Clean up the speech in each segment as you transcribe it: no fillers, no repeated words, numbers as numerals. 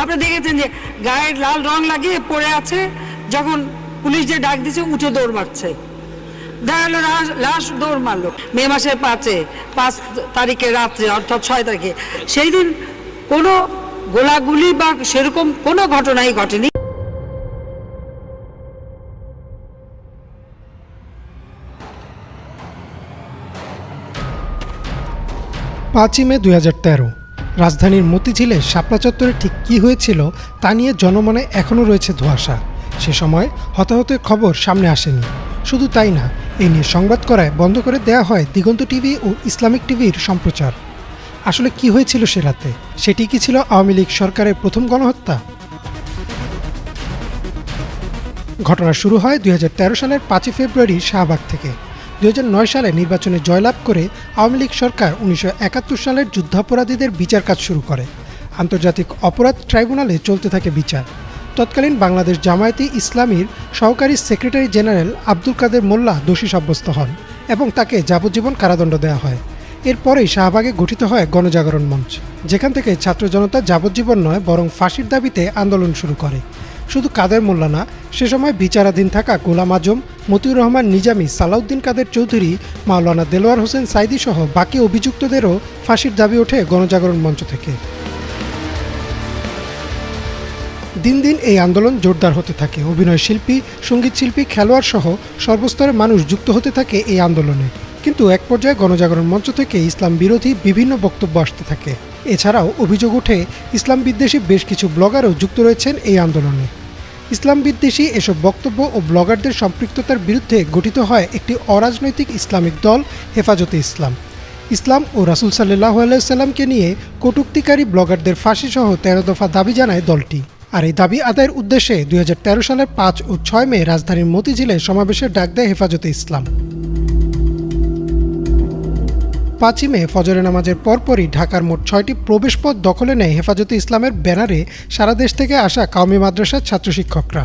আপনি দেখেছেন যে গায়ে লাল রং লাগিয়ে পড়ে আছে, যখন পুলিশ যে ডাক দিচ্ছে উঠে দৌড় মারছে। দেখা গেল লাশ দৌড় মারলো। মে মাসের 5 তারিখে রাত্রে, অর্থাৎ 6 তারিখে, সেই দিন কোনো গোলাগুলি বা সেরকম কোনো ঘটনাই ঘটেনি। পাঁচই মে 2013 রাজধানীর মতিঝিলে শাপলা চত্বরে ঠিক কী হয়েছিল তা নিয়ে জনমনে এখনও রয়েছে ধোঁয়াশা। সে সময় হতাহতের খবর সামনে আসেনি। শুধু তাই না, এই নিয়ে সংবাদ করায় বন্ধ করে দেওয়া হয় দিগন্ত টিভি ও ইসলামিক টিভির সম্প্রচার। আসলে কি হয়েছিল সে রাতে? সেটি কি ছিল আওয়ামী লীগ সরকারের প্রথম গণহত্যা? ঘটনা শুরু হয় 2013 সালের 5 ফেব্রুয়ারি শাহবাগ থেকে। 2009 সালে নির্বাচনে জয়লাভ করে আওয়ামী লীগ সরকার 1971 সালের যুদ্ধাপরাধীদের বিচার কাজ শুরু করে। আন্তর্জাতিক অপরাধ ট্রাইব্যুনালে চলতে থাকে বিচার। তৎকালীন বাংলাদেশ জামায়াতে ইসলামীর সহকারী সেক্রেটারি জেনারেল আব্দুল কাদের মোল্লা দোষী সাব্যস্ত হন এবং তাকে যাবজ্জীবন কারাদণ্ড দেওয়া হয়। এরপরেই শাহবাগে গঠিত হয় গণজাগরণ মঞ্চ, যেখান থেকে ছাত্র জনতা যাবজ্জীবন নয় বরং ফাঁসির দাবিতে আন্দোলন শুরু করে। শুধু কাদের মোল্লা না, সে সময় বিচারাধীন থাকা গোলাম আজম, মতিউর রহমান নিজামী, সালাউদ্দিন কাদের চৌধুরী, মাওলানা দেলোয়ার হোসেন সাইদি সহ বাকি অভিযুক্তদেরও ফাঁসির দাবি ওঠে গণজাগরণ মঞ্চ থেকে। দিন দিন এই আন্দোলন জোরদার হতে থাকে। অভিনয় শিল্পী, সঙ্গীত শিল্পী, খেলোয়াড় সহ সর্বস্তরের মানুষ যুক্ত হতে থাকে এই আন্দোলনে। কিন্তু এক পর্যায়ে গণজাগরণ মঞ্চ থেকে ইসলাম বিরোধী বিভিন্ন বক্তব্য আসতে থাকে। এছাড়াও অভিযোগ ওঠে ইসলাম বিদ্বেষী বেশ কিছু ব্লগারও যুক্ত রয়েছেন এই আন্দোলনে। ইসলাম বিদ্বেষী এসব বক্তব্য ও ব্লগারদের সম্পৃক্ততার বিরুদ্ধে গঠিত হয় একটি অরাজনৈতিক ইসলামিক দল হেফাজতে ইসলাম। ইসলাম ও রাসূল সাল্লাল্লাহু আলাইহি সাল্লামকে নিয়ে কটূক্তিকারী ব্লগারদের ফাঁসিসহ 13 দফা দাবি জানায় দলটি। আর এই দাবি আদায়ের উদ্দেশ্যে 2013 সালের 5 ও 6 মে রাজধানীর মতিঝিলে সমাবেশের ডাক দেয় হেফাজতে ইসলাম। 5ই মে ফজরের নামাজের পরপরই ঢাকার মোট 6টি প্রবেশপথ দখলে নেয় হেফাজতে ইসলামের ব্যানারে সারা দেশ থেকে আসা কওমি মাদ্রাসার ছাত্র শিক্ষকরা।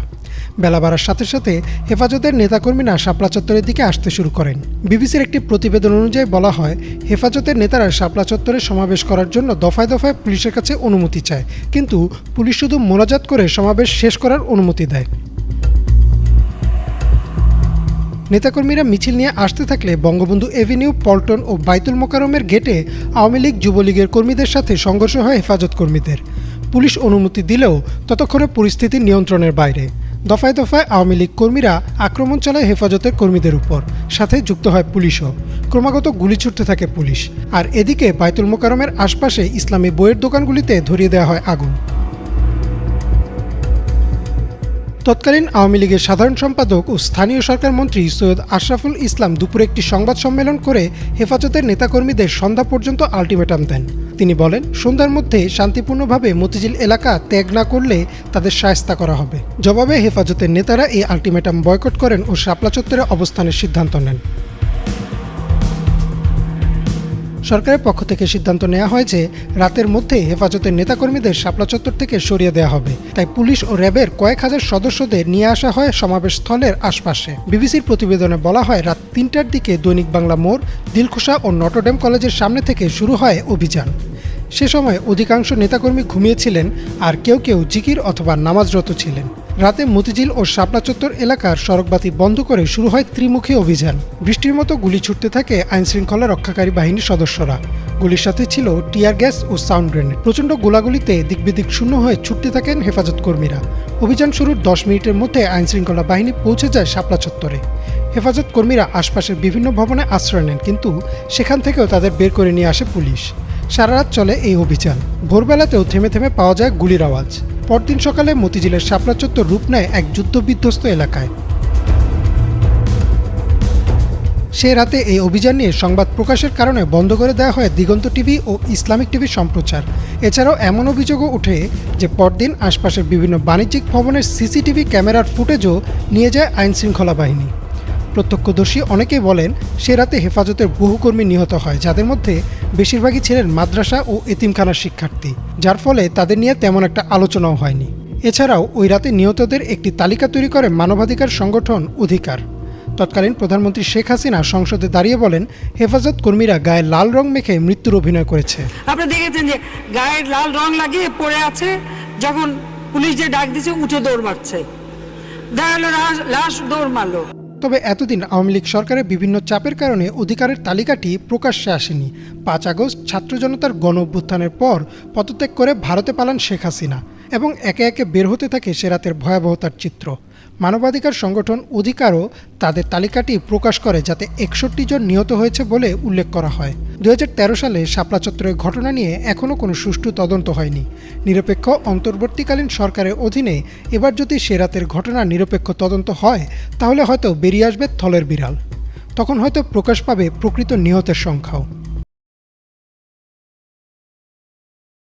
বেলা বাড়ার সাথে সাথে হেফাজতের নেতাকর্মীরা শাপলা চত্বরের দিকে আসতে শুরু করেন। বিবিসির একটি প্রতিবেদন অনুযায়ী বলা হয়, হেফাজতের নেতারা শাপলা চত্বরে সমাবেশ করার জন্য দফায় দফায় পুলিশের কাছে অনুমতি চায়, কিন্তু পুলিশ শুধু মোনাজাত করে সমাবেশ শেষ করার অনুমতি দেয়। নেতাকর্মীরা মিছিল নিয়ে আসতে থাকলে বঙ্গবন্ধু এভিনিউ, পল্টন ও বাইতুল মোকাররমের গেটে আওয়ামী লীগ, যুবলীগের কর্মীদের সাথে সংঘর্ষ হয় হেফাজত কর্মীদের। পুলিশ অনুমতি দিলেও ততক্ষণে পরিস্থিতি নিয়ন্ত্রণের বাইরে। দফায় দফায় আওয়ামী লীগ কর্মীরা আক্রমণ চালায় হেফাজতের কর্মীদের উপর, সাথে যুক্ত হয় পুলিশও। ক্রমাগত গুলি ছুটতে থাকে পুলিশ। আর এদিকে বাইতুল মোকাররমের আশপাশে ইসলামী বইয়ের দোকানগুলিতে ধরিয়ে দেওয়া হয় আগুন। তৎকালীন আওয়ামী লীগের সাধারণ সম্পাদক ও স্থানীয় সরকার মন্ত্রী সৈয়দ আশরাফুল ইসলাম দুপুরে একটি সংবাদ সম্মেলন করে হেফাজতের নেতাকর্মীদের সন্ধ্যা পর্যন্ত আলটিমেটাম দেন। তিনি বলেন, সন্ধ্যার মধ্যে শান্তিপূর্ণভাবে মতিঝিল এলাকা ত্যাগ না করলে তাদের শায়েস্তা করা হবে। জবাবে হেফাজতের নেতারা এই আলটিমেটাম বয়কট করেন ও শাপলা চত্বরে অবস্থানের সিদ্ধান্ত নেন। সরকারের পক্ষ থেকে সিদ্ধান্ত নেওয়া হয় যে রাতের মধ্যে হেফাজতের নেতাকর্মীদের শাপলা চত্বর থেকে সরিয়ে দেওয়া হবে। তাই পুলিশ ও র্যাবের কয়েক হাজার সদস্যদের নিয়ে আসা হয় সমাবেশ স্থলের আশপাশে। বিবিসির প্রতিবেদনে বলা হয়, রাত 3টার দিকে দৈনিক বাংলা মোড়, দিলখুশা ও নটরডেম কলেজের সামনে থেকে শুরু হয় অভিযান। সে সময় অধিকাংশ নেতাকর্মী ঘুমিয়েছিলেন, আর কেউ কেউ জিকির অথবা নামাজরত ছিলেন। রাতে মতিঝিল ও শাপলা চত্বর এলাকার সড়কবাতি বন্ধ করে শুরু হয় ত্রিমুখী অভিযান। বৃষ্টির মতো গুলি ছুটতে থাকে আইনশৃঙ্খলা রক্ষাকারী বাহিনীর সদস্যরা। গুলির সাথে ছিল টিয়ার গ্যাস ও সাউন্ড গ্রেনেড। প্রচণ্ড গোলাগুলিতে দিকবিদিক শূন্য হয়ে ছুটতে থাকেন হেফাজত কর্মীরা। অভিযান শুরুর 10 মিনিটের মধ্যে আইনশৃঙ্খলা বাহিনী পৌঁছে যায় শাপলা চত্বরে। হেফাজত কর্মীরা আশপাশের বিভিন্ন ভবনে আশ্রয় নেন, কিন্তু সেখান থেকেও তাদের বের করে নিয়ে আসে পুলিশ। সারা রাত চলে এই অভিযান। ভোরবেলাতেও থেমে থেমে পাওয়া যায় গুলির আওয়াজ। পরদিন সকালে মতিঝিলের শাপলা চত্বর রূপ নেয় এক যুদ্ধবিধ্বস্ত এলাকায়। সে রাতে এই অভিযান নিয়ে সংবাদ প্রকাশের কারণে বন্ধ করে দেওয়া হয় দিগন্ত টিভি ও ইসলামিক টিভির সম্প্রচার। এছাড়াও এমন অভিযোগও ওঠে যে পরদিন আশপাশের বিভিন্ন বাণিজ্যিক ভবনের সিসিটিভি ক্যামেরার ফুটেজও নিয়ে যায় আইনশৃঙ্খলা বাহিনী। প্রত্যক্ষদর্শী অনেকেই বলেন, সে রাতে হেফাজতের বহু কর্মী নিহত হয়, যাদের মধ্যে বেশিরভাগই ছিলেন মাদ্রাসা ও এতিমখানার শিক্ষার্থী, যার ফলে তাদের নিয়ে তেমন একটা আলোচনাও হয়নি। এছাড়াও ওই রাতে নিহতদের একটি তালিকা তৈরি করে মানবাধিকার সংগঠন অধিকার। তৎকালীন প্রধানমন্ত্রী শেখ হাসিনা সংসদে দাঁড়িয়ে বলেন, হেফাজত কর্মীরা গায়ে লাল রং মেখে মৃত্যুর অভিনয় করেছে। আপনি দেখেছেন যে গায়ে লাল রং লাগিয়ে পড়ে আছে, যখন পুলিশ যে ডাক দিছে উঠে দৌড় মারছে, দেখা গেল লাশ দৌড় মারলো। তবে এতদিন আওয়ামী লীগ সরকারের বিভিন্ন চাপের কারণে অধিকারের তালিকাটি প্রকাশ্যে আসেনি। 5 আগস্ট ছাত্র জনতার গণ অভ্যুত্থানের পর পদত্যাগ করে ভারতে পালান শেখ হাসিনা এবং একে একে বের হতে থাকে সে রাতের ভয়াবহতার চিত্র। মানবাধিকার সংগঠন অধিকারও তাদের তালিকাটি প্রকাশ করে, যাতে 61 জন নিহত হয়েছে বলে উল্লেখ করা হয়। 2013 সালে শাপলা চত্বরের ঘটনা নিয়ে এখনও কোনো সুষ্ঠু তদন্ত হয়নি। নিরপেক্ষ অন্তর্বর্তীকালীন সরকারের অধীনে এবার যদি সে রাতের ঘটনার নিরপেক্ষ তদন্ত হয়, তাহলে হয়তো বেরিয়ে আসবে থলের বিড়াল। তখন হয়তো প্রকাশ পাবে প্রকৃত নিহতের সংখ্যাও।